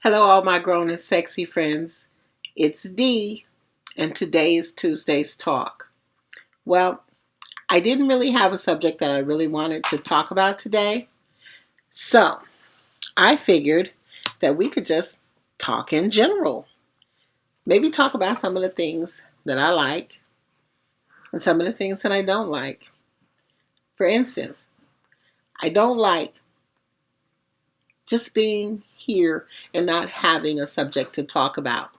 Hello, all my grown and sexy friends. It's Dee, and today is Tuesday's Talk. Well, I didn't really have a subject that I really wanted to talk about today, so I figured that we could just talk in general. Maybe talk about some of the things that I like and some of the things that I don't like. For instance, I don't like just being here and not having a subject to talk about.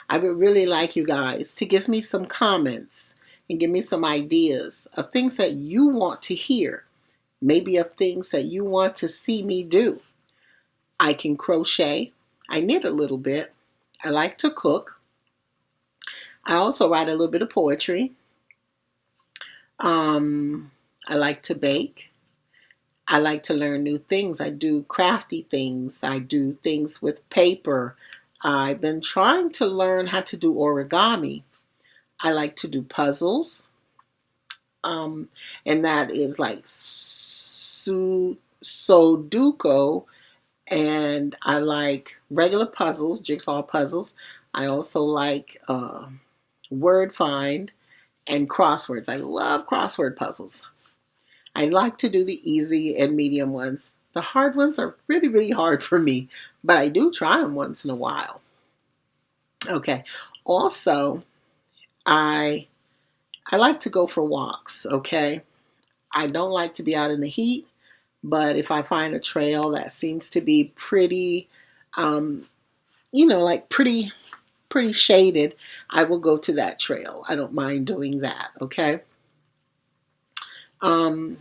I would really like you guys to give me some comments and give me some ideas of things that you want to hear, maybe of things that you want to see me do. I can crochet, I knit a little bit, I like to cook, I also write a little bit of poetry, um, I like to bake, I like to learn new things. I do crafty things, I do things with paper. I've been trying to learn how to do origami. I like to do puzzles. um, and that is like Sudoku, and I like regular puzzles, jigsaw puzzles. I also like word find and crosswords. I love crossword puzzles. I like to do the easy and medium ones. The hard ones are really, really hard for me, but I do try them once in a while. Okay. Also, I I like to go for walks. Okay. I don't like to be out in the heat. But if I find a trail that seems to be pretty, um, like pretty shaded, I will go to that trail. I don't mind doing that. Okay. Um,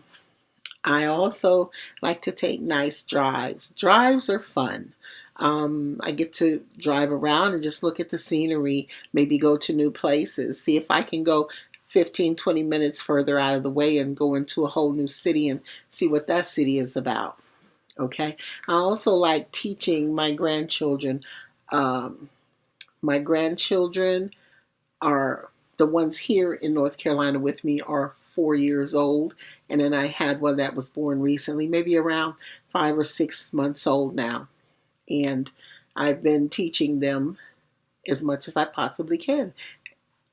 I also like to take nice drives. Drives are fun. I get to drive around and just look at the scenery, maybe go to new places, see if I can go 15, 20 minutes further out of the way and go into a whole new city and see what that city is about. Okay. I also like teaching my grandchildren. Um, my grandchildren are the ones here in North Carolina with me are 4 years old. And then I had one that was born recently, maybe around 5 or 6 months old now. And I've been teaching them as much as I possibly can,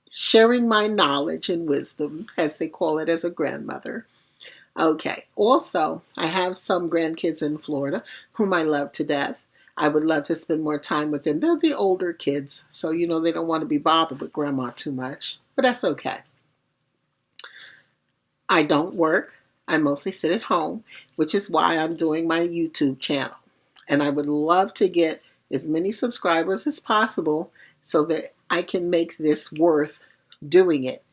sharing my knowledge and wisdom, as they call it, as a grandmother. Okay. Also, I have some grandkids in Florida whom I love to death. I would love to spend more time with them. They're the older kids, so they don't want to be bothered with grandma too much, but that's okay. I don't work. I mostly sit at home, which is why I'm doing my YouTube channel. And I would love to get as many subscribers as possible so that I can make this worth doing it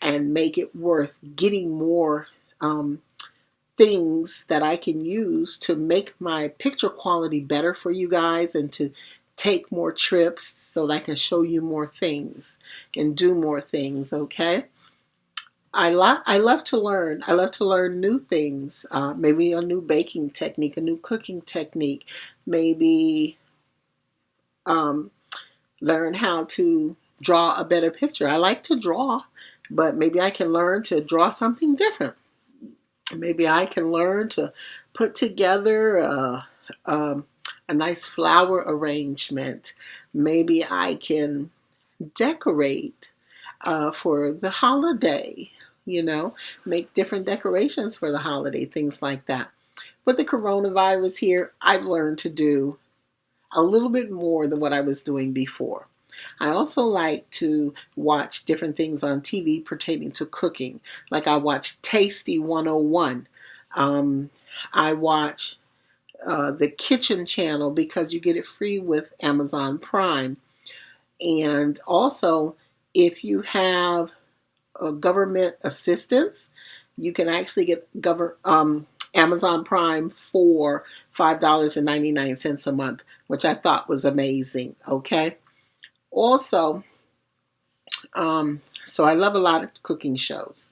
and make it worth getting more things that I can use to make my picture quality better for you guys and to take more trips so that I can show you more things and do more things, okay? I love to learn. I love to learn new things. Maybe a new baking technique, a new cooking technique. Maybe um, learn how to draw a better picture. I like to draw, but maybe I can learn to draw something different. Maybe I can learn to put together um, a nice flower arrangement. Maybe I can decorate for the holiday, you know, make different decorations for the holiday, things like that. With the coronavirus here, I've learned to do a little bit more than what I was doing before. I also like to watch different things on TV pertaining to cooking. Like I watch Tasty 101. Um, I watch the Kitchen Channel because you get it free with Amazon Prime. And also, if you have government assistance, you can actually get Amazon Prime for $5.99 a month, which I thought was amazing. Okay. Also, so I love a lot of cooking shows.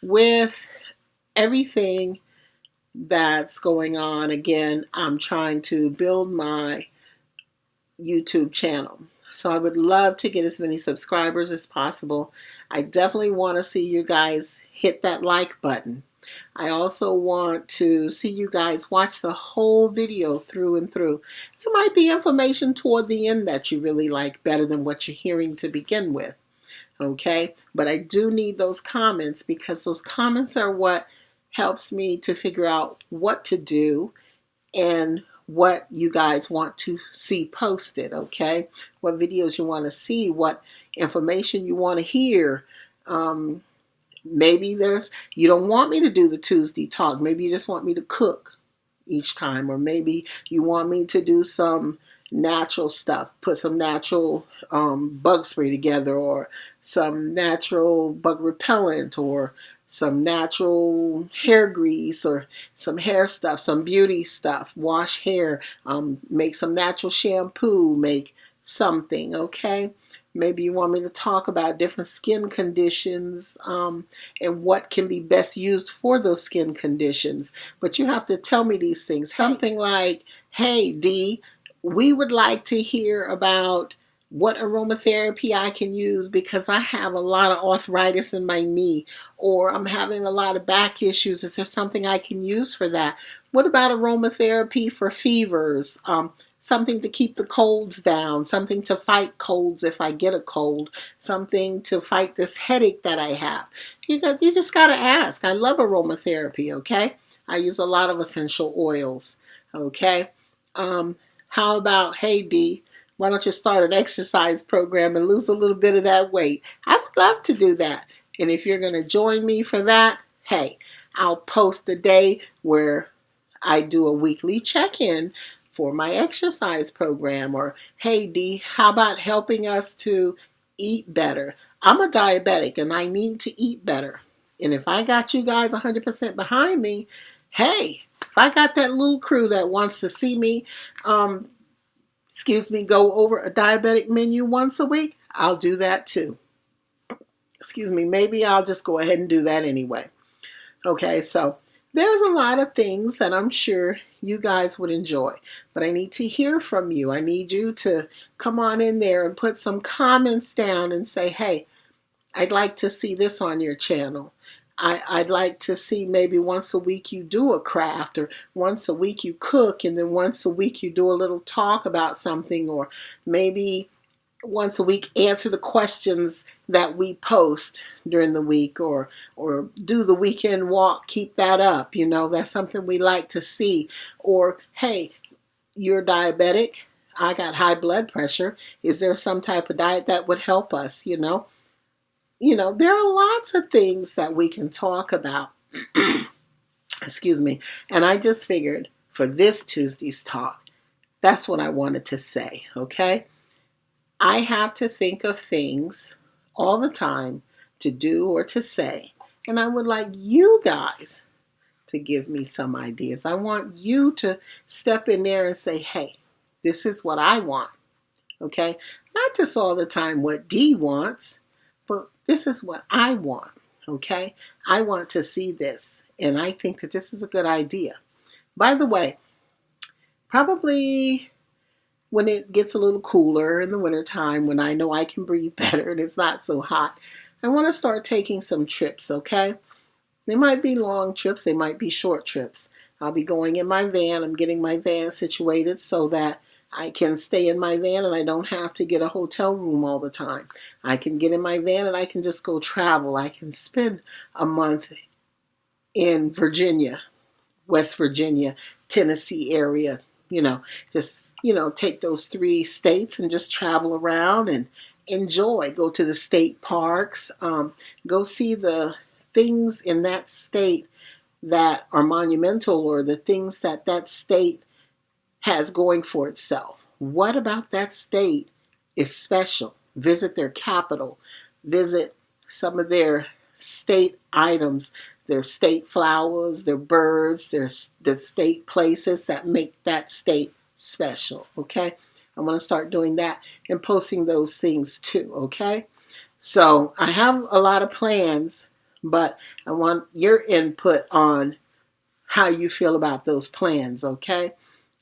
With everything that's going on, again, I'm trying to build my YouTube channel. So I would love to get as many subscribers as possible. I definitely want to see you guys hit that like button. I also want to see you guys watch the whole video through and through. There might be information toward the end that you really like better than what you're hearing to begin with. Okay, but I do need those comments because those comments are what helps me to figure out what to do and what you guys want to see posted. Okay, what videos you want to see, what information you want to hear. Maybe you don't want me to do the Tuesday talk. Maybe you just want me to cook each time, or maybe you want me to do some natural stuff, put some natural bug spray together, or some natural bug repellent, or some natural hair grease, or some hair stuff, some beauty stuff, wash hair, make some natural shampoo, make something. Okay, maybe you want me to talk about different skin conditions, and what can be best used for those skin conditions. But you have to tell me these things. Something like, hey, Dee, we would like to hear about what aromatherapy I can use because I have a lot of arthritis in my knee, or I'm having a lot of back issues. Is there something I can use for that? What about aromatherapy for fevers? Something to keep the colds down, something to fight colds if I get a cold, something to fight this headache that I have. You just got to ask. I love aromatherapy, okay? I use a lot of essential oils, okay? How about, hey, Dee, why don't you start an exercise program and lose a little bit of that weight? I would love to do that. And if you're going to join me for that, hey, I'll post a day where I do a weekly check-in for my exercise program. Or, hey, Dee, how about helping us to eat better? I'm a diabetic and I need to eat better. And if I got you guys 100% behind me, hey, if I got that little crew that wants to see me, um, go over a diabetic menu once a week, I'll do that too. Maybe I'll just go ahead and do that anyway. Okay, so there's a lot of things that I'm sure you guys would enjoy, but I need to hear from you. I need you to come on in there and put some comments down and say, hey, I'd like to see this on your channel. I'd like to see maybe once a week you do a craft, or once a week you cook, and then once a week you do a little talk about something, or maybe once a week answer the questions that we post during the week, or do the weekend walk, keep that up. That's something we like to see. Or, hey, you're diabetic, I got high blood pressure, is there some type of diet that would help us? There are lots of things that we can talk about. Excuse me. And I just figured for this Tuesday's talk, that's what I wanted to say. Okay, I have to think of things all the time to do or to say. And I would like you guys to give me some ideas. I want you to step in there and say, hey, this is what I want. Okay? Not just all the time what Dee wants, but this is what I want. Okay? I want to see this. And I think that this is a good idea. By the way, probably when it gets a little cooler in the wintertime, when I know I can breathe better and it's not so hot, I want to start taking some trips, okay? They might be long trips, they might be short trips. I'll be going in my van. I'm getting my van situated so that I can stay in my van and I don't have to get a hotel room all the time. I can get in my van and I can just go travel. I can spend a month in Virginia, West Virginia, Tennessee area, just, take those 3 states and just travel around and enjoy. Go to the state parks, go see the things in that state that are monumental, or the things that that state has going for itself. What about that state is special? Visit their capital, visit some of their state items, their state flowers, their birds, the state places that make that state special, okay? I'm going to start doing that and posting those things too, okay? So I have a lot of plans, but I want your input on how you feel about those plans, okay?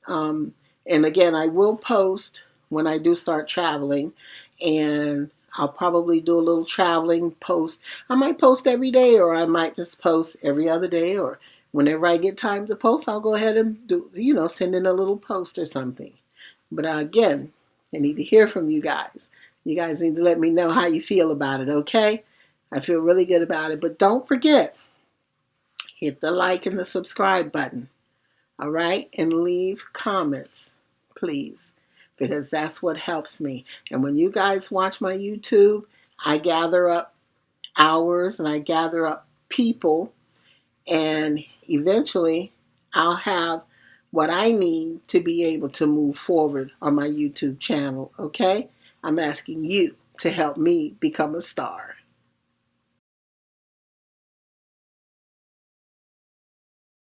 And again, I will post when I do start traveling, and I'll probably do a little traveling post. I might post every day, or I might just post every other day, or whenever I get time to post, I'll go ahead and do, send in a little post or something. But again, I need to hear from you guys. You guys need to let me know how you feel about it, okay? I feel really good about it. But don't forget, hit the like and the subscribe button, all right? And leave comments, please, because that's what helps me. And when you guys watch my YouTube, I gather up hours and I gather up people, and eventually I'll have what I need to be able to move forward on my YouTube channel, okay? I'm asking you to help me become a star.